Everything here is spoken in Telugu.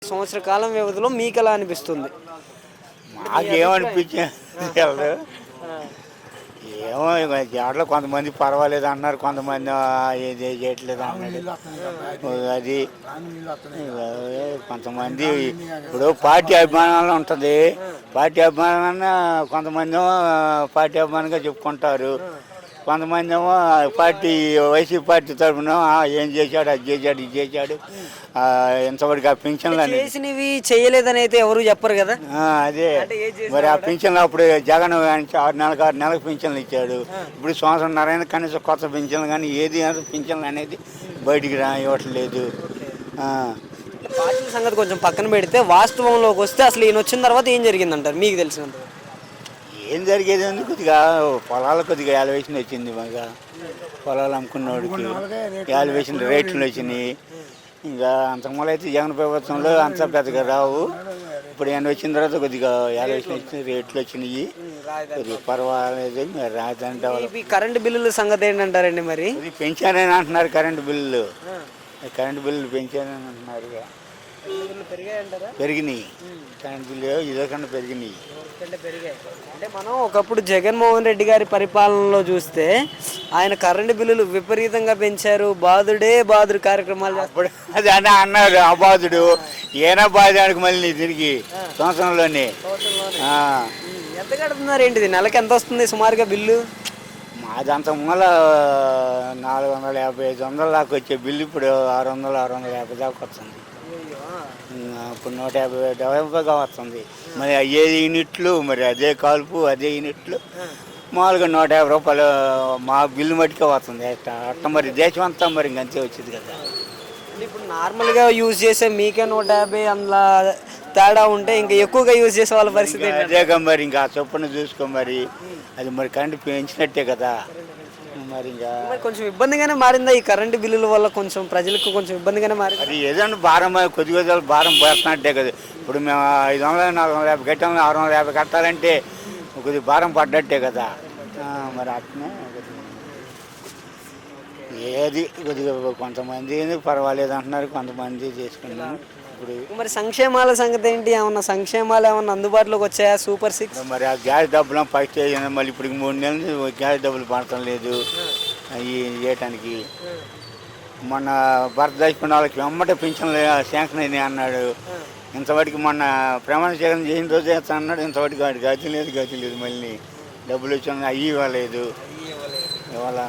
సంవత్సర కాలం వ్యవధిలో మీకెలా అనిపిస్తుంది? మాకేమనిపించింది ఏమో దాంట్లో కొంతమంది పర్వాలేదు అన్నారు, కొంతమంది ఏది చేయట్లేదు అన్నాడు. అది కొంతమంది ఇప్పుడు పార్టీ అభిమానాలు ఉంటుంది. పార్టీ అభిమానాన్ని కొంతమంది పార్టీ అభిమానంగా చెప్పుకుంటారు. కొంతమంది ఏమో పార్టీ వైసీపీ పార్టీ తరఫున ఏం చేశాడు, అది చేశాడు, ఇది చేశాడు, ఇంతవరకు ఆ పింఛన్లు చేసినవి చేయలేదని అయితే ఎవరు చెప్పరు కదా. అదే మరి ఆ పింఛన్లు అప్పుడు జగన్ 6 నెలలకు పింఛన్లు ఇచ్చాడు. ఇప్పుడు సంవత్సరంన్నర కనీసం కొత్త పింఛన్లు కానీ ఏది పింఛన్లు అనేది బయటికి ఇవ్వట్లేదు. పార్టీల సంగతి కొంచెం పక్కన పెడితే వాస్తవంలోకి వస్తే అసలు ఈయన వచ్చిన తర్వాత ఏం జరిగిందంటారు మీకు తెలిసినంత? ఏం జరిగేది ఉంది, కొద్దిగా పొలాలు కొద్దిగా యాలవేషన్ వచ్చింది. బాగా పొలాలు అమ్ముకున్నవాడికి యాలవేషన్ రేట్లు వచ్చినాయి. ఇంకా అంతకుముందు అయితే జగన్ ప్రభుత్వంలో అంత పెద్దగా రావు. ఇప్పుడు ఆయన వచ్చిన తర్వాత కొద్దిగా యాలవేషన్ వచ్చినాయి, రేట్లు వచ్చినాయి, కొద్దిగా పర్వాలేదు. రాజధాని కరెంటు బిల్లుల సంగతి ఏంటంటారండి? మరి పెంచారని అంటున్నారు, కరెంటు బిల్లులు పెంచారని అంటున్నారు. పెరిగినాయి కరెంటు బిల్లు ఇదొకన్నా పెరిగినాయి. అంటే మనం ఒకప్పుడు జగన్మోహన్ రెడ్డి గారి పరిపాలనలో చూస్తే ఆయన కరెంటు బిల్లులు విపరీతంగా పెంచారు. బాధుడు కార్యక్రమాలు అది అని అన్నారు. ఆ బాధుడు ఏనా బాధానికి మళ్ళీ తిరిగి సంవత్సరంలోనే ఎంత కడుతున్నారు ఏంటిది? నెలకి ఎంత వస్తుంది సుమారుగా బిల్లు? మాదంతా మూల 450, 500 దాకా వచ్చే బిల్లు ఇప్పుడు 600, 650 దాకా వస్తుంది. ఇప్పుడు 150 వస్తుంది. మరి అయ్యే యూనిట్లు, మరి అదే కాల్పు, అదే యూనిట్లు మామూలుగా 150 రూపాయలు మా బిల్లు మట్టుకే వస్తుంది. అట్లా మరి దేశం అంతా మరి ఇంకంతే వచ్చింది కదా. ఇప్పుడు నార్మల్గా యూజ్ చేసే మీకే 150, అందులో తేడా ఉంటే ఇంకా ఎక్కువగా యూజ్ చేసే వాళ్ళ పరిస్థితి అదేగా. మరి ఇంకా ఆ చొప్పున చూసుకో, మరి అది మరి కరెంటు పెంచినట్టే కదా. మరి ఇంకా కొంచెం ఇబ్బందిగానే మారిందా ఈ కరెంటు బిల్లుల వల్ల? కొంచెం ప్రజలకు కొంచెం ఇబ్బందిగానే మారింది. అది ఏదైనా భారం కొద్దిగా భారం పడుతున్నట్టే కదా. ఇప్పుడు మేము 500, 450 కట్టాము, 650 కట్టాలంటే కొద్దిగా భారం పడ్డట్టే కదా. మరి అట్నే ఏది కొద్దిగా కొంతమంది పర్వాలేదు అంటున్నారు, కొంతమంది చేసుకున్నాను. ఇప్పుడు మరి సంక్షేమాల సంగతి ఏంటి? ఏమన్నా సంక్షేమాలు ఏమన్నా అందుబాటులోకి వచ్చాయా? సూపర్ 6 మరి ఆ గ్యాస్ డబ్బులు ఫస్ట్ మళ్ళీ ఇప్పుడు 3 నెలలు గ్యాస్ డబ్బులు పడటం లేదు అవి చేయటానికి. మొన్న భర్త చచ్చిపోయిన వాళ్ళకి వెమ్మట పింఛన్లు శాంక్షన్ అయినాయి అన్నాడు. ఇంతవరకు మొన్న ప్రమాణ స్వీకారం చేసిన రోజు వేస్తా అన్నాడు. ఇంతవరకు వాడికి గతి లేదు. మళ్ళీ డబ్బులు వచ్చి అవి ఇవ్వలేదు. ఇవాళ